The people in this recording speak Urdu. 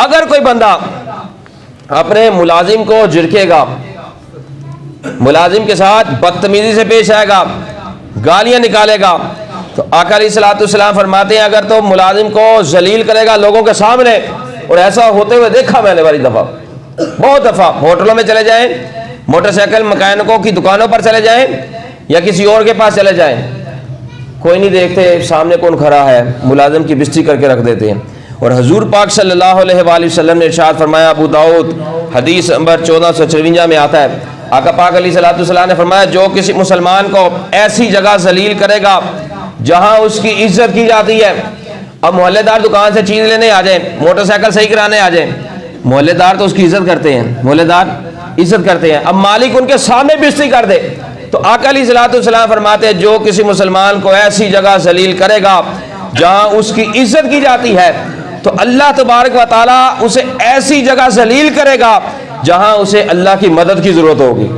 اگر کوئی بندہ اپنے ملازم کو جھڑکے گا، ملازم کے ساتھ بدتمیزی سے پیش آئے گا، گالیاں نکالے گا، تو آقا علیہ الصلوۃ والسلام فرماتے ہیں اگر تو ملازم کو ذلیل کرے گا لوگوں کے سامنے، اور ایسا ہوتے ہوئے دیکھا میں نے بڑی دفعہ، بہت دفعہ، ہوٹلوں میں چلے جائیں، موٹر سائیکل مکینکوں کی دکانوں پر چلے جائیں یا کسی اور کے پاس چلے جائیں، کوئی نہیں دیکھتے سامنے کون کھڑا ہے، ملازم کی بستری کر کے رکھ دیتے ہیں۔ اور حضور پاک صلی اللہ علیہ وآلہ وسلم نے ارشاد فرمایا، ابو داؤد حدیث نمبر 1454 میں آتا ہے، آقا پاک علیہ الصلوۃ والسلام نے فرمایا جو کسی مسلمان کو ایسی جگہ ذلیل کرے گا جہاں اس کی عزت کی جاتی ہے، اب محلے دار دکان سے چیز لینے آ جائیں، موٹر سائیکل صحیح کرانے آ جائیں، محلے دار تو اس کی عزت کرتے ہیں، محلے دار عزت کرتے ہیں، اب مالک ان کے سامنے بستری کر دے، تو آقا علیہ الصلوۃ والسلام فرماتے ہیں جو کسی مسلمان کو ایسی جگہ ذلیل کرے گا جہاں اس کی عزت کی جاتی ہے، تو اللہ تبارک و تعالیٰ اسے ایسی جگہ ذلیل کرے گا جہاں اسے اللہ کی مدد کی ضرورت ہوگی۔